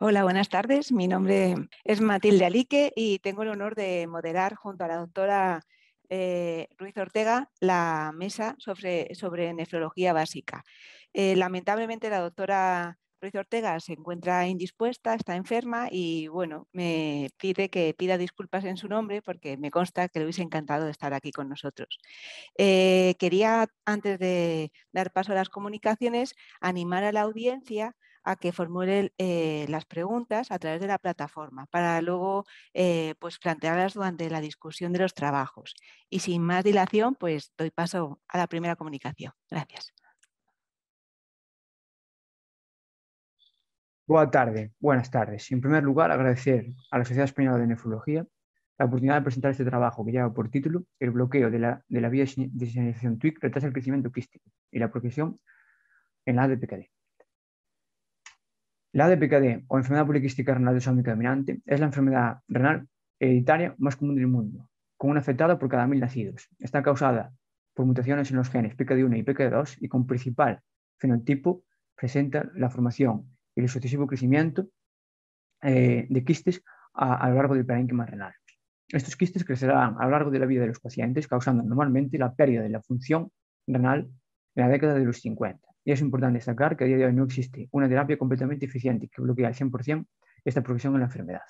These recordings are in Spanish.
Hola, buenas tardes. Mi nombre es Matilde Alique y tengo el honor de moderar junto a la doctora Ruiz Ortega la mesa sobre nefrología básica. Lamentablemente la doctora Ruiz Ortega se encuentra indispuesta, está enferma y bueno, me pide que pida disculpas en su nombre porque me consta que le hubiese encantado de estar aquí con nosotros. Quería, antes de dar paso a las comunicaciones, animar a la audiencia a que formule las preguntas a través de la plataforma para luego pues plantearlas durante la discusión de los trabajos. Y sin más dilación, pues doy paso a la primera comunicación. Gracias. Buenas tardes. En primer lugar, agradecer a la Sociedad Española de Nefrología la oportunidad de presentar este trabajo que lleva por título El bloqueo de la vía de señalización TUIC retrasa el crecimiento quístico y la progresión en la ADPKD. La ADPKD o enfermedad poliquística renal desómica dominante es la enfermedad renal hereditaria más común del mundo, con un afectado por cada 1000 nacidos. Está causada por mutaciones en los genes PKD1 y PKD2 y con principal fenotipo presenta la formación y el sucesivo crecimiento de quistes a lo largo del parénquima renal. Estos quistes crecerán a lo largo de la vida de los pacientes, causando normalmente la pérdida de la función renal en la década de los 50. Y es importante destacar que a día de hoy no existe una terapia completamente eficiente que bloquee al 100% esta progresión en la enfermedad.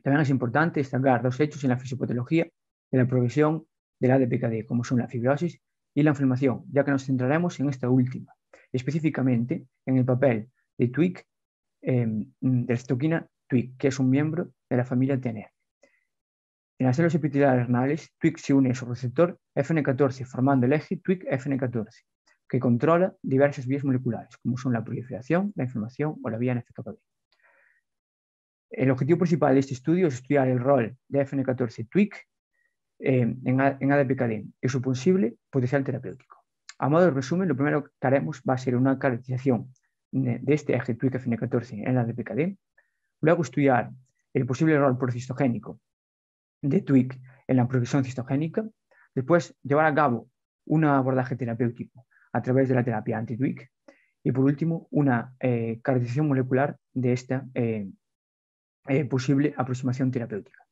También es importante destacar dos hechos en la fisiopatología de la progresión de la ADPKD, como son la fibrosis y la inflamación, ya que nos centraremos en esta última, específicamente en el papel de TUIC, de la citoquina TUIC, que es un miembro de la familia TNF. En las células epiteliales renales, TUIC se une a su receptor FN14, formando el eje TUIC-FN14, que controla diversas vías moleculares, como son la proliferación, la inflamación o la vía NF-κB. El objetivo principal de este estudio es estudiar el rol de FN14-TUIC en ADPKD y su posible potencial terapéutico. A modo de resumen, lo primero que haremos va a ser una caracterización de este eje TUIC-FN14 en la ADPKD, luego estudiar el posible rol procistogénico de TUIC en la progresión cistogénica, después llevar a cabo un abordaje terapéutico a través de la terapia anti-TUIC y por último una caracterización molecular de esta posible aproximación terapéutica.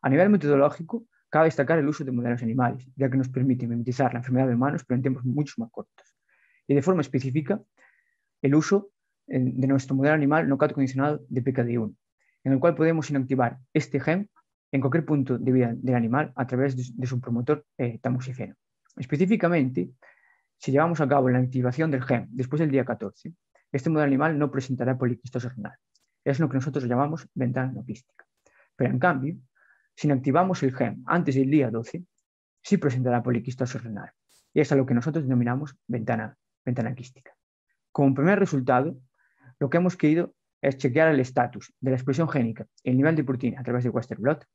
A nivel metodológico, cabe destacar el uso de modelos animales, ya que nos permite mimetizar la enfermedad de humanos, pero en tiempos mucho más cortos. Y de forma específica, el uso de nuestro modelo animal knockout condicionado de PKD1, en el cual podemos inactivar este gen en cualquier punto de vida del animal a través de su promotor tamoxifeno. Específicamente, si llevamos a cabo la activación del gen después del día 14, este modelo animal no presentará poliquistosis renal. Es lo que nosotros llamamos ventana no quística. Pero en cambio, si inactivamos el gen antes del día 12, sí presentará poliquistosis renal. Y es a lo que nosotros denominamos ventana quística. Como primer resultado, lo que hemos querido es chequear el estatus de la expresión génica, el nivel de proteína a través de Western blot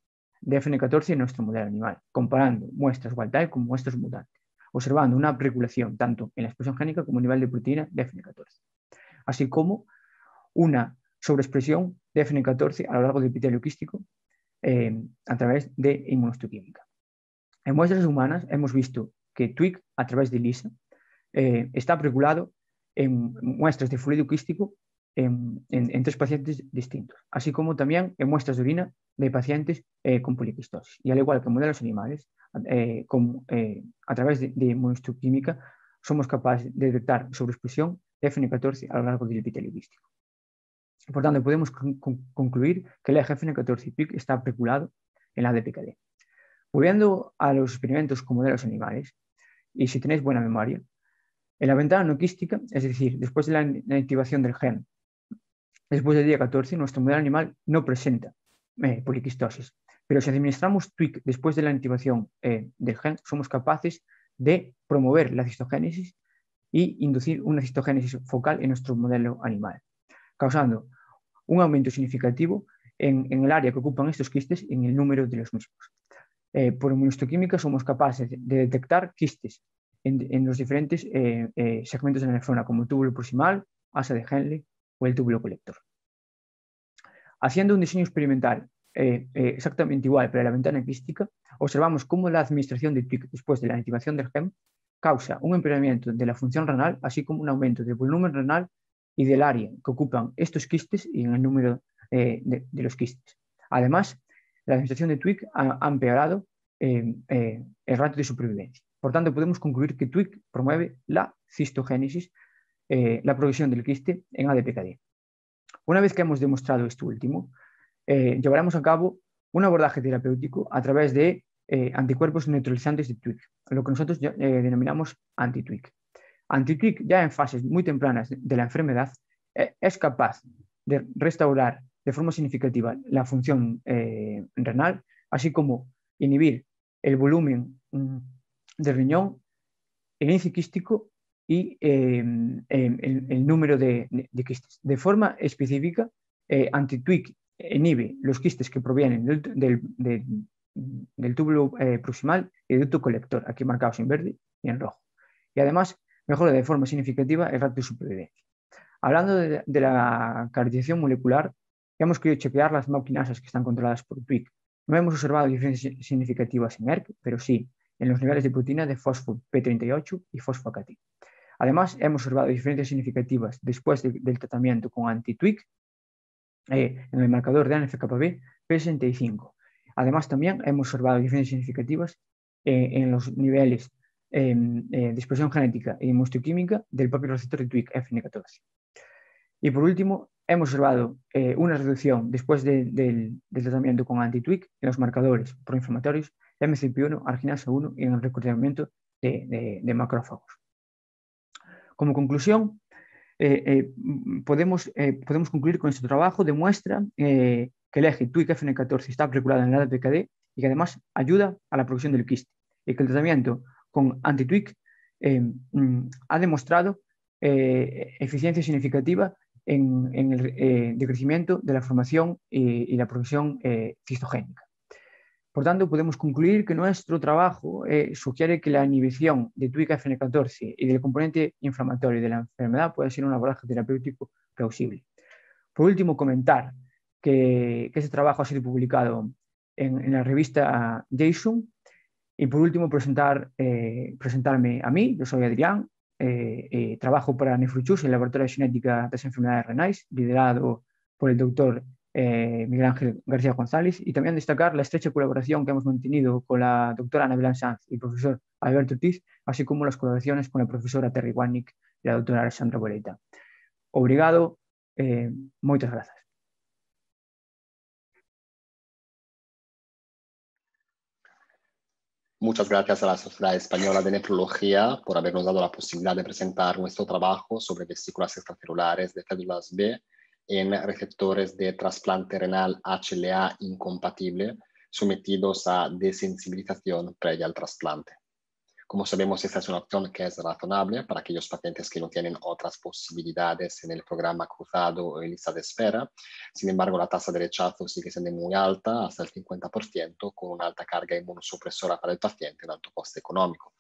de FN14 en nuestro modelo animal, comparando muestras wild type con muestras mutantes, observando una regulación tanto en la expresión génica como el nivel de proteína de FN14, así como una sobreexpresión de FN14 a lo largo del epitelio quístico a través de inmunohistoquímica. En muestras humanas hemos visto que TUIC a través de ELISA está regulado en muestras de fluido quístico en 3 pacientes distintos, así como también en muestras de orina de pacientes con poliquistosis. Y al igual que en modelos animales, a través de inmunohistoquímica somos capaces de detectar sobreexpresión de FN14 a lo largo del epitelio quístico. Por tanto, podemos concluir que el eje FN14-TUIC está regulado en la ADPKD. Volviendo a los experimentos con modelos animales, y si tenéis buena memoria, en la ventana no quística, es decir, después de la inactivación del gen, después del día 14, nuestro modelo animal no presenta poliquistosis. Pero si administramos TUIC después de la inactivación del gen, somos capaces de promover la cistogénesis y inducir una cistogénesis focal en nuestro modelo animal, causando un aumento significativo en el área que ocupan estos quistes y en el número de los mismos. Por inmunohistoquímica somos capaces de detectar quistes en los diferentes segmentos de la nefrona, como el túbulo proximal, asa de Henle o el túbulo colector. Haciendo un diseño experimental exactamente igual para la ventana quística, observamos cómo la administración de TUIC después de la activación del gen causa un empeoramiento de la función renal, así como un aumento del volumen renal y del área que ocupan estos quistes y en el número de los quistes. Además, la administración de TWIC ha empeorado el ratio de supervivencia. Por tanto, podemos concluir que TWIC promueve la cistogénesis, la progresión del quiste en ADPKD. Una vez que hemos demostrado esto último, llevaremos a cabo un abordaje terapéutico a través de anticuerpos neutralizantes de TWIC, lo que nosotros denominamos anti-TWIC. Anti-TWIC, ya en fases muy tempranas de la enfermedad, es capaz de restaurar de forma significativa la función renal, así como inhibir el volumen del riñón, el índice quístico y el número de quistes. De forma específica, anti-TWIC inhibe los quistes que provienen del túbulo proximal y del ducto colector, aquí marcados en verde y en rojo. Y además mejora de forma significativa el ratio de supervivencia. Hablando de la caracterización molecular, hemos querido chequear las MAP-quinasas que están controladas por TWIC. No hemos observado diferencias significativas en ERK, pero sí en los niveles de proteína de fosfo P38 y fosfo-AKT. Además, hemos observado diferencias significativas después del tratamiento con anti-TWIC en el marcador de NF-κB P65. Además, también hemos observado diferencias significativas en los niveles de expresión genética y hemoquímica del propio receptor de TWIC FN14. Y por último, hemos observado una reducción después del tratamiento con anti-TWIC en los marcadores proinflamatorios MCP1, arginasa 1 y en el reclutamiento de macrófagos. Como conclusión, podemos concluir con este trabajo, demuestra que el eje TWIC FN14 está regulado en el ADPKD y que además ayuda a la progresión del quiste, y que el tratamiento con anti-TWIC ha demostrado eficiencia significativa en el decrecimiento de la formación y la progresión cistogénica. Por tanto, podemos concluir que nuestro trabajo sugiere que la inhibición de TWIC FN14 y del componente inflamatorio de la enfermedad puede ser un abordaje terapéutico plausible. Por último, comentar que este trabajo ha sido publicado en la revista JASON. Y por último, presentarme a mí. Yo soy Adrián, trabajo para Nefruchus, el laboratorio de genética de las enfermedades renales, liderado por el doctor Miguel Ángel García González, y también destacar la estrecha colaboración que hemos mantenido con la doctora Ana Belán Sanz y el profesor Alberto Ortiz, así como las colaboraciones con la profesora Terry Warnick y la doctora Alexandra Boleta. Obrigado, moitas grazas. Muchas gracias a la Sociedad Española de Nefrología por habernos dado la posibilidad de presentar nuestro trabajo sobre vesículas extracelulares de células B en receptores de trasplante renal HLA incompatible sometidos a desensibilización previa al trasplante. Como sabemos, esta es una opción que es razonable para aquellos pacientes que no tienen otras posibilidades en el programa cruzado o en lista de espera. Sin embargo, la tasa de rechazo sigue siendo muy alta, hasta el 50%, con una alta carga inmunosupresora para el paciente y un alto coste económico.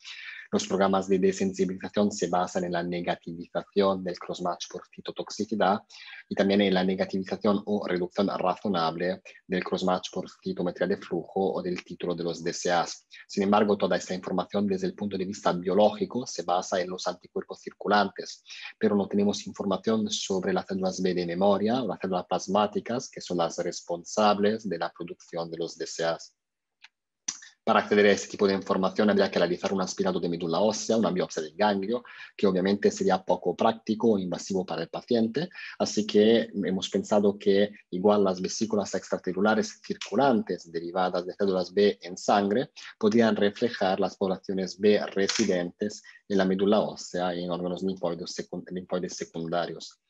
Los programas de desensibilización se basan en la negativización del crossmatch por citotoxicidad y también en la negativización o reducción razonable del crossmatch por citometría de flujo o del título de los DSAs. Sin embargo, toda esta información desde el punto de vista biológico se basa en los anticuerpos circulantes, pero no tenemos información sobre las células B de memoria o las células plasmáticas, que son las responsables de la producción de los DSAs. Para acceder a este tipo de información habría que realizar un aspirado de médula ósea, una biopsia del ganglio, que obviamente sería poco práctico o invasivo para el paciente. Así que hemos pensado que igual las vesículas extracelulares circulantes derivadas de células B en sangre podrían reflejar las poblaciones B residentes en la médula ósea y en órganos linfoides secundarios.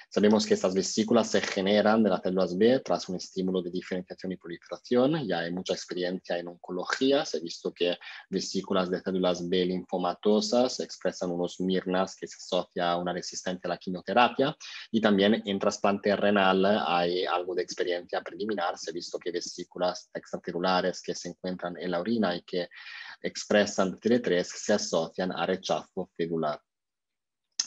Sabemos que estas vesículas se generan de las células B tras un estímulo de diferenciación y proliferación. Ya hay mucha experiencia en oncología. Se ha visto que vesículas de células B linfomatosas expresan unos mirnas que se asocia a una resistencia a la quimioterapia. Y también en trasplante renal hay algo de experiencia preliminar. Se ha visto que vesículas extracelulares que se encuentran en la orina y que expresan TD3 se asocian a rechazo celular.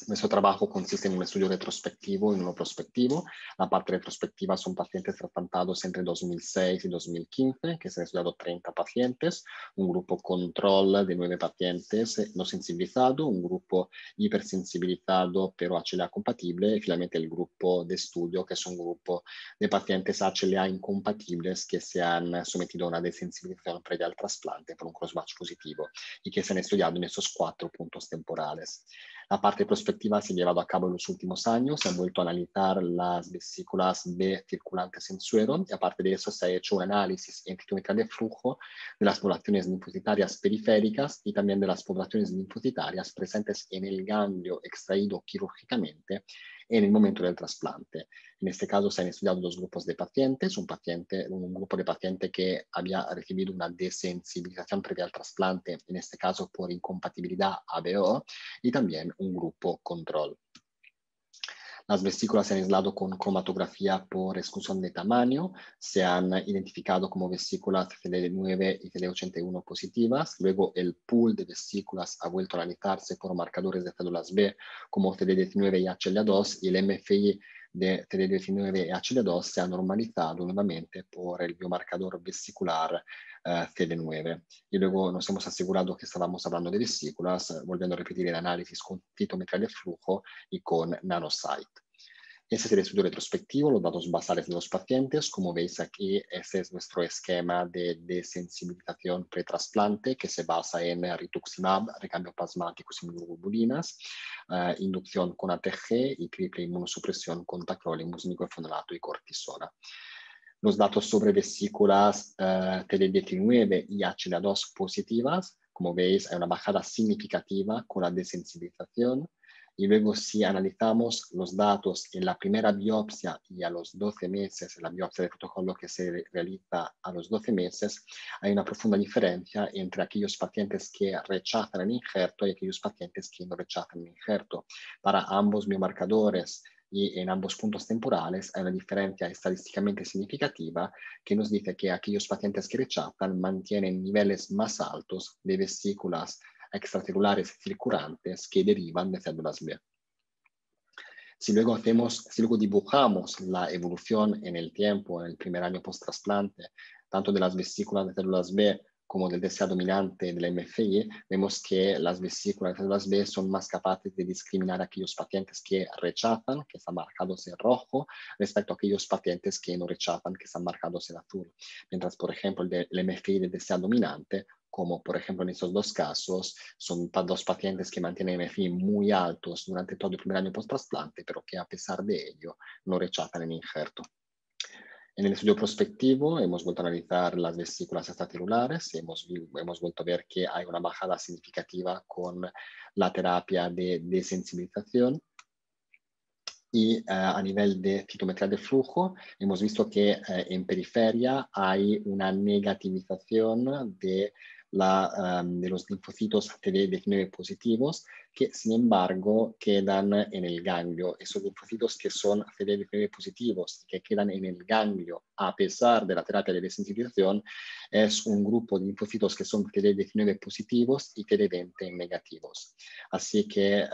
Nuestro trabajo consiste en un estudio retrospectivo y uno prospectivo. La parte retrospectiva son pacientes trasplantados entre 2006 y 2015, que se han estudiado 30 pacientes, un grupo control de 9 pacientes no sensibilizado, un grupo hipersensibilizado pero HLA compatible y finalmente el grupo de estudio, que es un grupo de pacientes HLA incompatibles que se han sometido a una desensibilización previa al trasplante por un crossmatch positivo y que se han estudiado en estos 4 puntos temporales. La parte prospectiva se ha llevado a cabo en los últimos años, se han vuelto a analizar las vesículas B circulantes en suero y aparte de eso se ha hecho un análisis en citometría de flujo de las poblaciones linfocitarias periféricas y también de las poblaciones linfocitarias presentes en el ganglio extraído quirúrgicamente en el momento del trasplante. En este caso se han estudiado 2 grupos de pacientes, un grupo de paciente que había recibido una desensibilización previa al trasplante, en este caso por incompatibilidad ABO, y también un grupo control. Las vesículas se han aislado con cromatografía por exclusión de tamaño, se han identificado como vesículas CD9 y CD81 positivas, luego el pool de vesículas ha vuelto a analizarse por marcadores de células B como CD19 y HLA2 y el MFI de CD19 y HLA2 se ha normalizado nuevamente por el biomarcador vesicular CD9. Y luego nos hemos asegurado que estábamos hablando de vesículas, volviendo a repetir el análisis con citometría de flujo y con Nanosite. Ese es el estudio retrospectivo, los datos basales de los pacientes. Como veis aquí, ese es nuestro esquema de desensibilización pretrasplante que se basa en rituximab, recambio plasmático sin inmunoglobulinas, inducción con ATG y triple inmunosupresión con tacrolimus, microfenolato y cortisona. Los datos sobre vesículas TD19 y HLA2 positivas, como veis, hay una bajada significativa con la desensilización. Y luego si analizamos los datos en la primera biopsia y a los 12 meses, en la biopsia de protocolo que se realiza a los 12 meses, hay una profunda diferencia entre aquellos pacientes que rechazan el injerto y aquellos pacientes que no rechazan el injerto. Para ambos biomarcadores y en ambos puntos temporales hay una diferencia estadísticamente significativa que nos dice que aquellos pacientes que rechazan mantienen niveles más altos de vesículas extracelulares circulantes que derivan de células B. Si luego dibujamos la evolución en el tiempo, en el primer año post-trasplante, tanto de las vesículas de células B como del DCA dominante del MFI, vemos que las vesículas de células B son más capaces de discriminar a aquellos pacientes que rechazan, que están marcados en rojo, respecto a aquellos pacientes que no rechazan, que están marcados en azul. Mientras, por ejemplo, el MFI del DCA dominante, como por ejemplo en estos 2 casos, son 2 pacientes que mantienen MFI muy altos durante todo el primer año post-trasplante, pero que a pesar de ello no rechazan el injerto. En el estudio prospectivo hemos vuelto a analizar las vesículas extracelulares y hemos vuelto a ver que hay una bajada significativa con la terapia de desensibilización. Y a nivel de citometría de flujo, hemos visto que en periferia hay una negativización de los linfocitos CD19 positivos que sin embargo quedan en el ganglio. Esos linfocitos que son CD19 positivos y que quedan en el ganglio a pesar de la terapia de desensibilización es un grupo de linfocitos que son CD19 positivos y CD20 negativos. Así que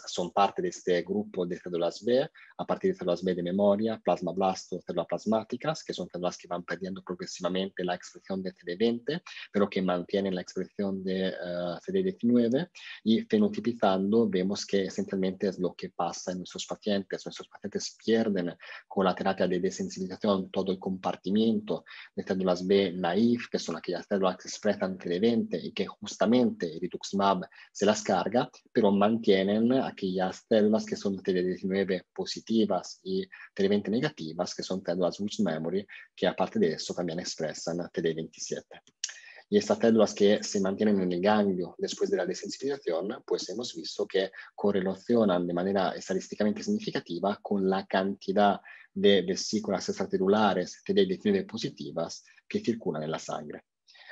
son parte de este grupo de células B, a partir de células B de memoria, plasmablastos, células plasmáticas, que son células que van perdiendo progresivamente la expresión de CD20, pero que mantienen la expresión de CD19 y fenotipizando vemos que esencialmente es lo que pasa en nuestros pacientes. Nuestros pacientes pierden con la terapia de desensibilización todo el compartimiento de células B naïf, que son aquellas células que expresan CD20 y que justamente el rituximab se las carga, pero mantienen aquellas células que son CD19 positivas y CD20 negativas, que son células rich memory, que aparte de eso también expresan CD27. Y estas células que se mantienen en el ganglio después de la desensibilización, pues hemos visto que correlacionan de manera estadísticamente significativa con la cantidad de vesículas extracelulares CD19 positivas que circulan en la sangre.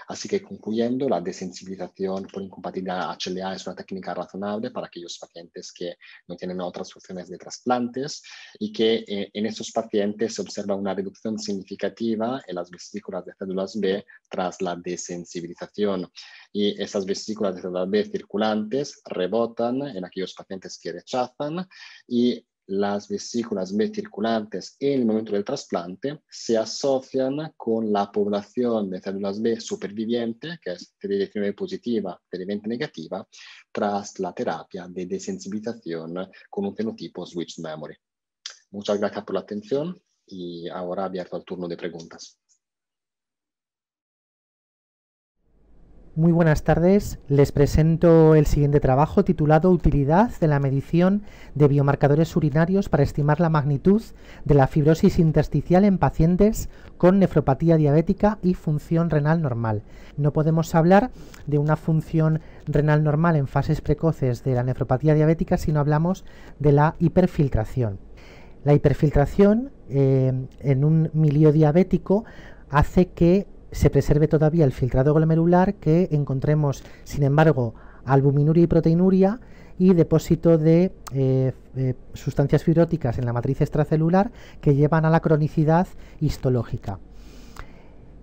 Así que concluyendo, la desensibilización por incompatibilidad HLA es una técnica razonable para aquellos pacientes que no tienen otras opciones de trasplantes y que en estos pacientes se observa una reducción significativa en las vesículas de células B tras la desensibilización. Y esas vesículas de células B circulantes rebotan en aquellos pacientes que rechazan y las vesículas B circulantes en el momento del trasplante se asocian con la población de células B superviviente, que es CD19 positiva, CD20 negativa, tras la terapia de desensibilización con un fenotipo switched memory. Muchas gracias por la atención y ahora abierto al turno de preguntas. Muy buenas tardes, les presento el siguiente trabajo titulado Utilidad de la medición de biomarcadores urinarios para estimar la magnitud de la fibrosis intersticial en pacientes con nefropatía diabética y función renal normal. No podemos hablar de una función renal normal en fases precoces de la nefropatía diabética si no hablamos de la hiperfiltración. La hiperfiltración en un milieu diabético hace que se preserve todavía el filtrado glomerular, que encontremos, sin embargo, albuminuria y proteinuria y depósito de sustancias fibróticas en la matriz extracelular que llevan a la cronicidad histológica.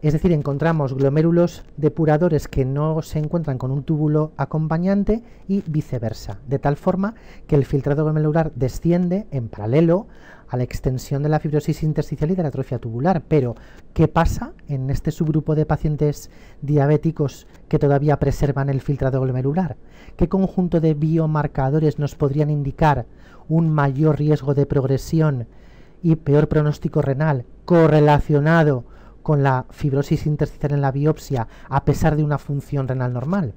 Es decir, encontramos glomérulos depuradores que no se encuentran con un túbulo acompañante y viceversa, de tal forma que el filtrado glomerular desciende en paralelo a la extensión de la fibrosis intersticial y de la atrofia tubular. Pero, ¿qué pasa en este subgrupo de pacientes diabéticos que todavía preservan el filtrado glomerular? ¿Qué conjunto de biomarcadores nos podrían indicar un mayor riesgo de progresión y peor pronóstico renal correlacionado con la fibrosis intersticial en la biopsia a pesar de una función renal normal?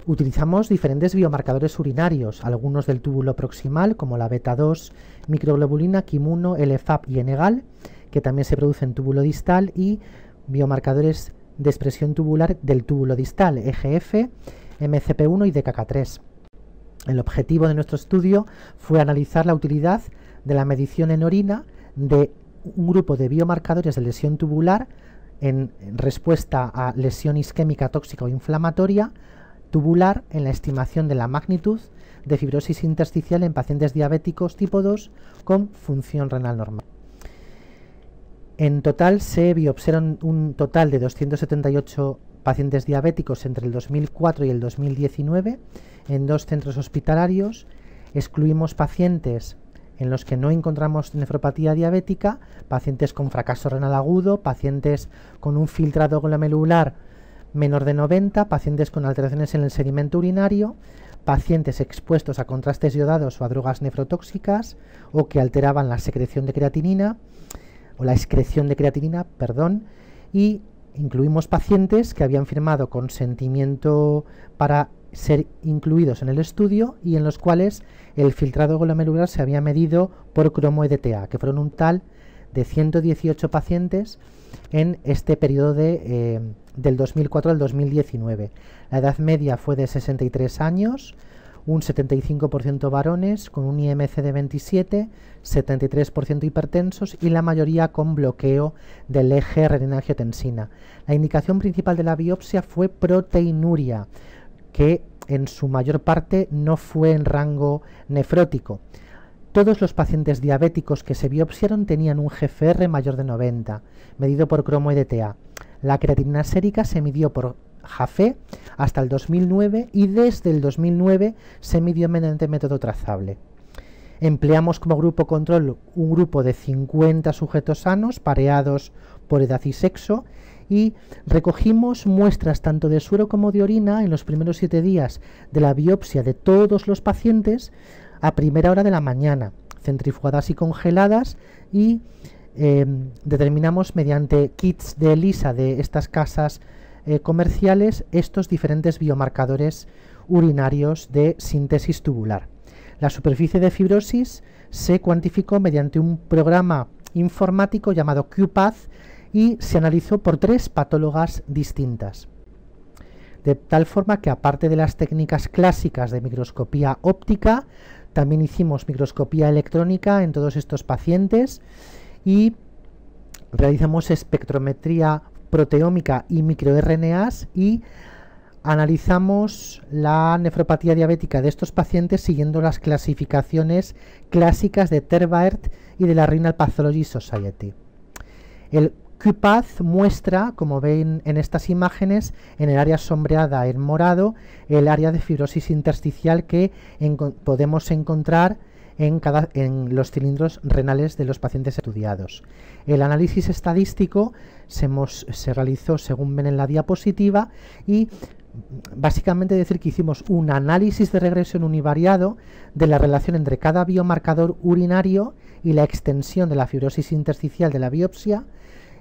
Utilizamos diferentes biomarcadores urinarios, algunos del túbulo proximal como la beta-2, microglobulina, KIM1, LFAP y NGAL, que también se produce en túbulo distal, y biomarcadores de expresión tubular del túbulo distal, EGF, MCP1 y DKK3. El objetivo de nuestro estudio fue analizar la utilidad de la medición en orina de un grupo de biomarcadores de lesión tubular en respuesta a lesión isquémica tóxica o inflamatoria tubular en la estimación de la magnitud de fibrosis intersticial en pacientes diabéticos tipo 2 con función renal normal. En total se biopsiaron un total de 278 pacientes diabéticos entre el 2004 y el 2019 en 2 centros hospitalarios. Excluimos pacientes en los que no encontramos nefropatía diabética, pacientes con fracaso renal agudo, pacientes con un filtrado glomerular menor de 90, pacientes con alteraciones en el sedimento urinario, pacientes expuestos a contrastes iodados o a drogas nefrotóxicas o que alteraban la secreción de creatinina o la excreción de creatinina, y incluimos pacientes que habían firmado consentimiento para ser incluidos en el estudio y en los cuales el filtrado glomerular se había medido por cromo-EDTA, que fueron un tal de 118 pacientes en este periodo del 2004 al 2019. La edad media fue de 63 años, un 75% varones con un IMC de 27, 73% hipertensos y la mayoría con bloqueo del eje renina-angiotensina. La indicación principal de la biopsia fue proteinuria, que en su mayor parte no fue en rango nefrótico. Todos los pacientes diabéticos que se biopsiaron tenían un GFR mayor de 90, medido por cromo-EDTA. La creatinina sérica se midió por JAFE hasta el 2009 y desde el 2009 se midió mediante método trazable. Empleamos como grupo control un grupo de 50 sujetos sanos, pareados por edad y sexo, y recogimos muestras tanto de suero como de orina en los primeros 7 días de la biopsia de todos los pacientes a primera hora de la mañana, centrifugadas y congeladas, y determinamos mediante kits de ELISA de estas casas comerciales estos diferentes biomarcadores urinarios de síntesis tubular. La superficie de fibrosis se cuantificó mediante un programa informático llamado QPath y se analizó por 3 patólogas distintas. De tal forma que, aparte de las técnicas clásicas de microscopía óptica, también hicimos microscopía electrónica en todos estos pacientes y realizamos espectrometría proteómica y microRNAs, y analizamos la nefropatía diabética de estos pacientes siguiendo las clasificaciones clásicas de Tervaert y de la Renal Pathology Society. El QPath muestra, como ven en estas imágenes, en el área sombreada en morado, el área de fibrosis intersticial que podemos encontrar en los cilindros renales de los pacientes estudiados. El análisis estadístico se realizó según ven en la diapositiva, y básicamente decir que hicimos un análisis de regresión univariado de la relación entre cada biomarcador urinario y la extensión de la fibrosis intersticial de la biopsia,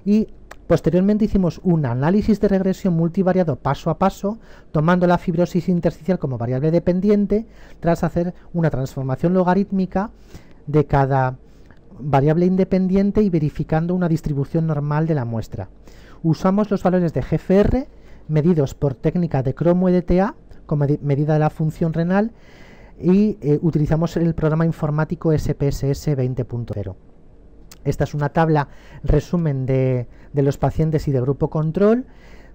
y posteriormente hicimos un análisis de regresión multivariado paso a paso, tomando la fibrosis intersticial como variable dependiente, tras hacer una transformación logarítmica de cada variable independiente y verificando una distribución normal de la muestra. Usamos los valores de GFR medidos por técnica de cromo-EDTA como medida de la función renal, y utilizamos el programa informático SPSS 20.0. Esta es una tabla resumen de los pacientes y de grupo control.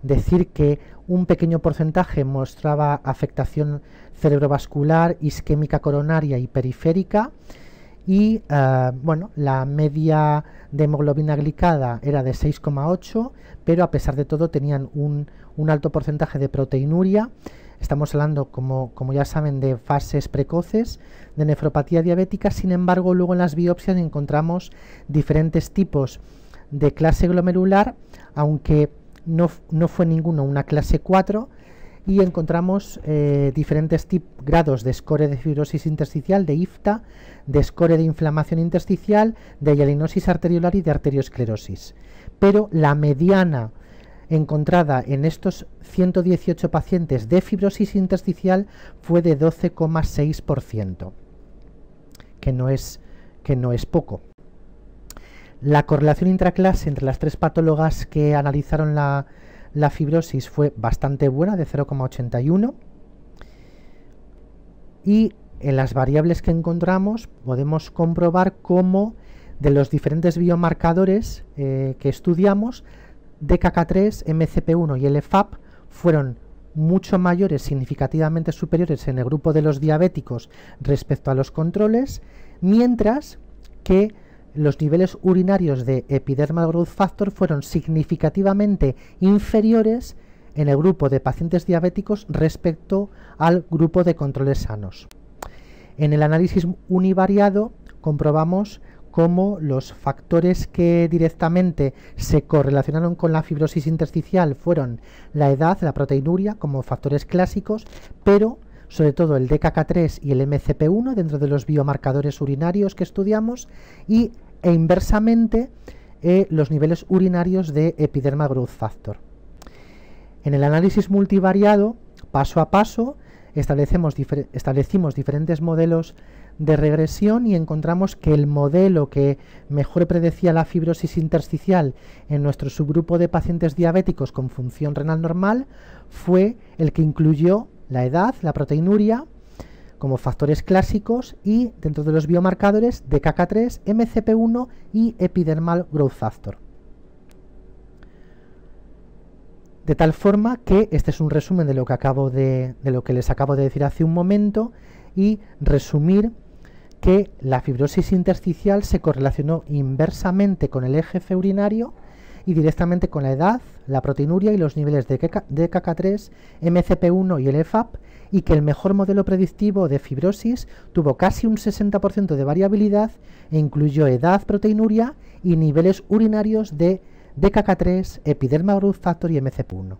Decir que un pequeño porcentaje mostraba afectación cerebrovascular, isquémica coronaria y periférica, y bueno, la media de hemoglobina glicada era de 6,8, pero a pesar de todo tenían un alto porcentaje de proteinuria. Estamos hablando, como ya saben, de fases precoces de nefropatía diabética. Sin embargo, luego en las biopsias encontramos diferentes tipos de clase glomerular, aunque no fue ninguno una clase 4, y encontramos diferentes grados de score de fibrosis intersticial, de IFTA, de score de inflamación intersticial, de hialinosis arteriolar y de arteriosclerosis. Pero la mediana encontrada en estos 118 pacientes de fibrosis intersticial fue de 12,6%, que no es poco. La correlación intraclase entre las tres patólogas que analizaron la fibrosis fue bastante buena, de 0,81, y en las variables que encontramos podemos comprobar cómo de los diferentes biomarcadores que estudiamos, DKK3, MCP1 y LFAP fueron mucho mayores, significativamente superiores en el grupo de los diabéticos respecto a los controles, mientras que los niveles urinarios de epidermal growth factor fueron significativamente inferiores en el grupo de pacientes diabéticos respecto al grupo de controles sanos. En el análisis univariado comprobamos cómo los factores que directamente se correlacionaron con la fibrosis intersticial fueron la edad, la proteinuria como factores clásicos, pero sobre todo el DKK3 y el MCP1 dentro de los biomarcadores urinarios que estudiamos, e inversamente los niveles urinarios de epidermal growth factor. En el análisis multivariado, paso a paso, establecimos diferentes modelos de regresión y encontramos que el modelo que mejor predecía la fibrosis intersticial en nuestro subgrupo de pacientes diabéticos con función renal normal fue el que incluyó la edad, la proteinuria como factores clásicos, y dentro de los biomarcadores DKK3, MCP1 y epidermal growth factor. De tal forma que este es un resumen de lo que les acabo de decir hace un momento, y resumir que la fibrosis intersticial se correlacionó inversamente con el EGF urinario y directamente con la edad, la proteinuria y los niveles de DKK3, MCP1 y el EFAP, y que el mejor modelo predictivo de fibrosis tuvo casi un 60% de variabilidad e incluyó edad, proteinuria y niveles urinarios de DKK3, epidermal growth factor y MCP1.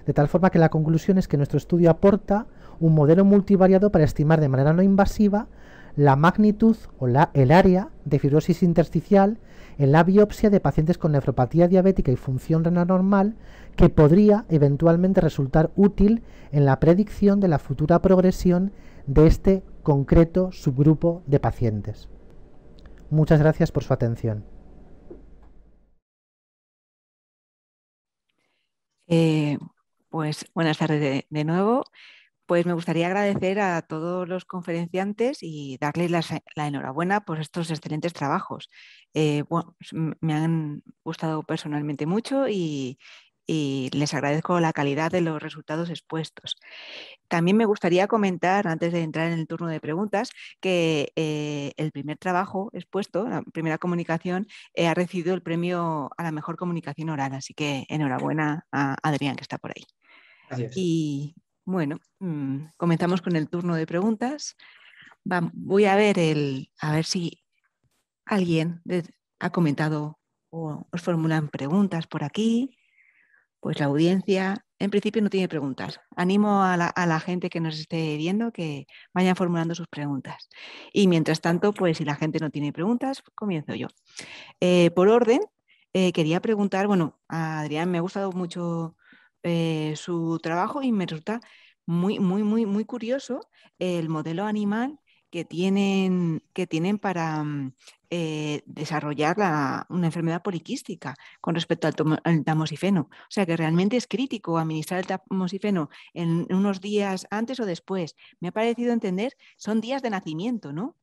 De tal forma que la conclusión es que nuestro estudio aporta un modelo multivariado para estimar de manera no invasiva la magnitud o el área de fibrosis intersticial en la biopsia de pacientes con nefropatía diabética y función renal normal, que podría eventualmente resultar útil en la predicción de la futura progresión de este concreto subgrupo de pacientes. Muchas gracias por su atención. Pues buenas tardes de nuevo. Pues me gustaría agradecer a todos los conferenciantes y darles la enhorabuena por estos excelentes trabajos. Bueno, me han gustado personalmente mucho y y les agradezco la calidad de los resultados expuestos. También me gustaría comentar, antes de entrar en el turno de preguntas, que el primer trabajo expuesto, la primera comunicación, ha recibido el premio a la mejor comunicación oral. Así que enhorabuena a Adrián, que está por ahí. Gracias. Y bueno, comenzamos con el turno de preguntas. Voy a ver si alguien ha comentado o os formulan preguntas por aquí. Pues la audiencia en principio no tiene preguntas. Animo a la gente que nos esté viendo que vayan formulando sus preguntas. Y mientras tanto, pues si la gente no tiene preguntas, comienzo yo. Por orden, quería preguntar, bueno, a Adrián me ha gustado mucho su trabajo y me resulta muy curioso el modelo animal que tienen para desarrollar una enfermedad poliquística con respecto al tamoxifeno. O sea que realmente es crítico administrar el tamoxifeno en unos días antes o después. Me ha parecido entender, son días de nacimiento, ¿no?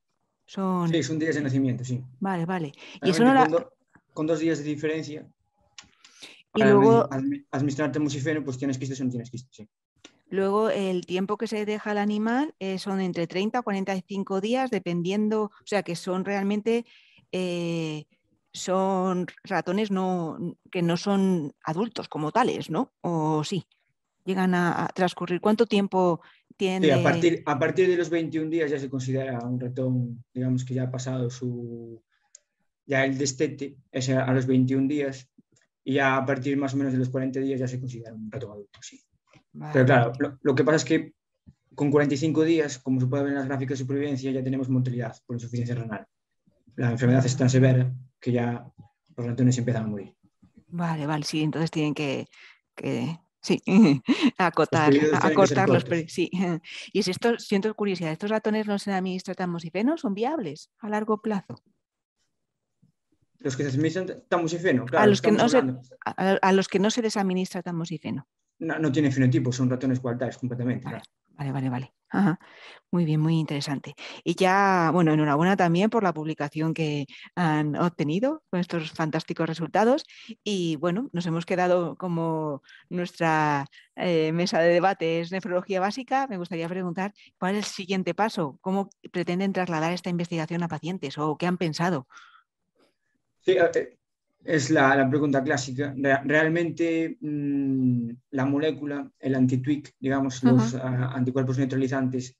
Sí, son días de nacimiento, sí. Vale, vale. Y eso Realmente con 2 días de diferencia, y para luego administrar tamoxifeno, pues tienes quistes o no tienes quistes, sí. Luego, el tiempo que se deja al animal son entre 30 a 45 días, dependiendo, o sea, que son realmente, son ratones que no son adultos como tales, ¿no? O sí, llegan a transcurrir. ¿Cuánto tiempo tienen Sí, de...? a partir de los 21 días ya se considera un ratón, digamos que ya ha pasado ya el destete, es a los 21 días, y ya a partir más o menos de los 40 días ya se considera un ratón adulto, sí. Vale. Pero claro, lo que pasa es que con 45 días, como se puede ver en las gráficas de supervivencia, ya tenemos mortalidad por insuficiencia renal. La enfermedad es tan severa que ya los ratones empiezan a morir. Vale, sí, entonces tienen que sí, Los periodos tienen que ser acortar los cortos. sí. Y si siento curiosidad, ¿estos ratones no se administran tamoxifeno? ¿Son viables a largo plazo? Los que se administran tamoxifeno, claro, estamos hablando. A los que no se les administra tamoxifeno. No tienen fenotipo, son ratones cualtales completamente. Vale, claro. vale. Ajá. Muy bien, muy interesante. Y ya, bueno, enhorabuena también por la publicación que han obtenido con estos fantásticos resultados. Y bueno, nos hemos quedado como nuestra mesa de debate es nefrología básica. Me gustaría preguntar cuál es el siguiente paso, cómo pretenden trasladar esta investigación a pacientes o qué han pensado. Sí, es la pregunta clásica. Realmente la molécula, el anti-TWIC, digamos, los anticuerpos neutralizantes,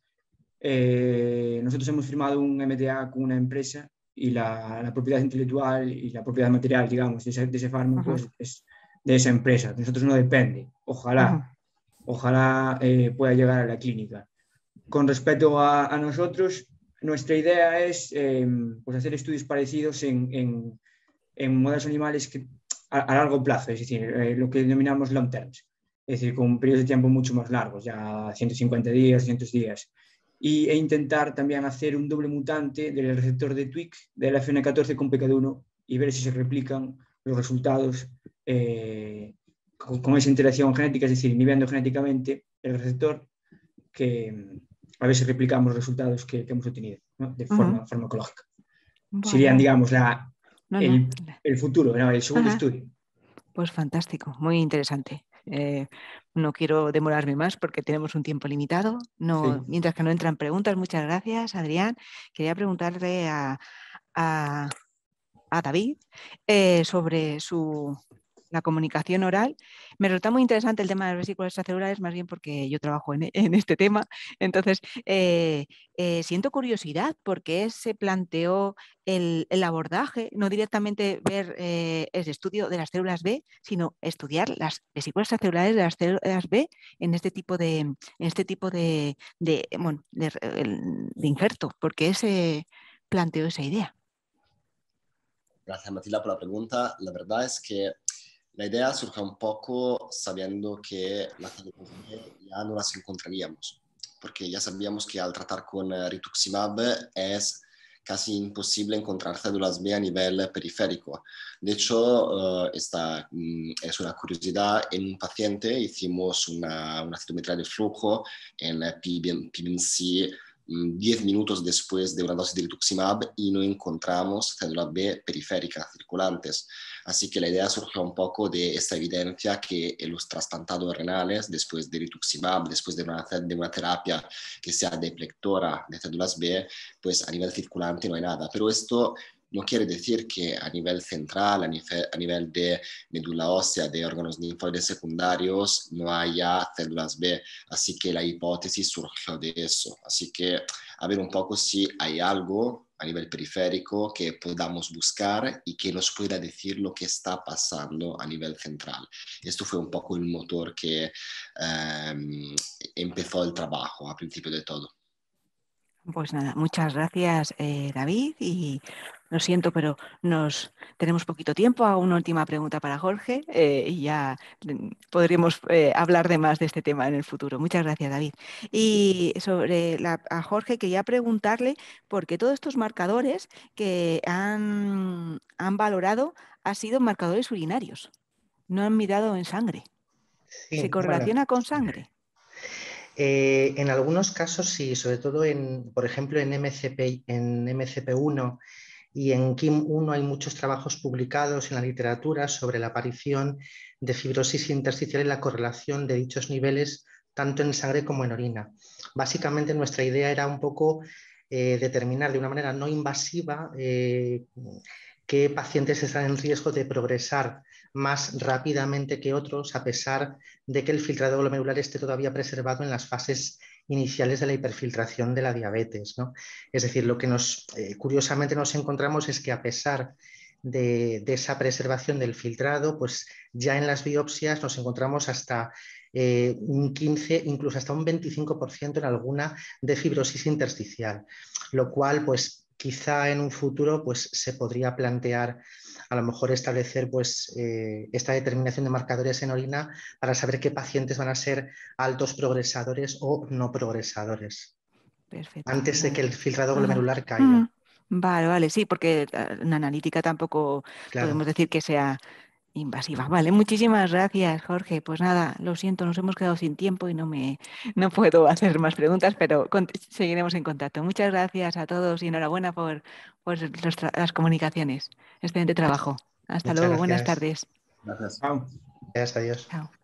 nosotros hemos firmado un MTA con una empresa y la propiedad intelectual y la propiedad material, digamos, de ese fármaco es de esa empresa. De nosotros no depende. Ojalá pueda llegar a la clínica. Con respecto a nosotros, nuestra idea es pues hacer estudios parecidos en modelos animales a largo plazo, es decir, lo que denominamos long terms, es decir, con periodos de tiempo mucho más largos, ya 150 días, 200 días, e intentar también hacer un doble mutante del receptor de TWIC del FN14 con PKD1 y ver si se replican los resultados con esa interacción genética, es decir, inhibiendo genéticamente el receptor, que a ver si replicamos los resultados que hemos obtenido, ¿no? De forma farmacológica. Serían, digamos, el futuro, ¿no? El segundo estudio. Pues fantástico, muy interesante. No quiero demorarme más porque tenemos un tiempo limitado. Sí. Mientras que no entran preguntas, muchas gracias, Adrián. Quería preguntarle a David sobre la comunicación oral. Me resulta muy interesante el tema de las vesículas extracelulares, más bien porque yo trabajo en este tema. Entonces, siento curiosidad por qué se planteó el abordaje, no directamente ver el estudio de las células B, sino estudiar las vesículas extracelulares de las células B en este tipo de injerto. ¿Por qué se planteó esa idea? Gracias, Matilda, por la pregunta. La verdad es que la idea surge un poco sabiendo que las células B ya no las encontraríamos, porque ya sabíamos que al tratar con rituximab es casi imposible encontrar células B a nivel periférico. De hecho, esta es una curiosidad. En un paciente hicimos una citometría de flujo en PBMC 10 minutos después de una dosis de rituximab y no encontramos células B periféricas circulantes. Así que la idea surge un poco de esta evidencia que en los trasplantados renales, después de rituximab, después de una terapia que sea deplectora de células B, pues a nivel circulante no hay nada. Pero esto no quiere decir que a nivel central, a nivel de médula ósea, de órganos linfoides secundarios, no haya células B. Así que la hipótesis surgió de eso. Así que a ver un poco si hay algo a nivel periférico que podamos buscar y que nos pueda decir lo que está pasando a nivel central. Esto fue un poco el motor que empezó el trabajo a principio de todo. Pues nada, muchas gracias, David, y lo siento, pero tenemos poquito tiempo. Hago una última pregunta para Jorge y ya podremos hablar de más de este tema en el futuro. Muchas gracias, David. Y a Jorge quería preguntarle por qué todos estos marcadores que han valorado han sido marcadores urinarios, no han mirado en sangre. Sí, ¿Se correlaciona con sangre? En algunos casos sí, sobre todo por ejemplo en MCP1 y en KIM1 hay muchos trabajos publicados en la literatura sobre la aparición de fibrosis intersticial y la correlación de dichos niveles tanto en sangre como en orina. Básicamente nuestra idea era un poco determinar de una manera no invasiva qué pacientes están en riesgo de progresar más rápidamente que otros, a pesar de que el filtrado glomerular esté todavía preservado en las fases iniciales de la hiperfiltración de la diabetes, ¿no? Es decir, lo que curiosamente nos encontramos es que a pesar de esa preservación del filtrado, pues ya en las biopsias nos encontramos hasta un 15, incluso hasta un 25% en alguna de fibrosis intersticial, lo cual pues quizá en un futuro pues, se podría plantear a lo mejor establecer pues, esta determinación de marcadores en orina para saber qué pacientes van a ser altos progresadores o no progresadores. Perfecto. Antes de que el filtrado glomerular Ajá. caiga. Vale, sí, porque en analítica tampoco Claro. podemos decir que sea invasiva. Vale, muchísimas gracias, Jorge. Pues nada, lo siento, nos hemos quedado sin tiempo y no puedo hacer más preguntas, pero seguiremos en contacto. Muchas gracias a todos y enhorabuena por las comunicaciones. Excelente trabajo. Hasta Muchas luego, gracias. buenas tardes. Gracias. Chao. Gracias a Dios. Chao.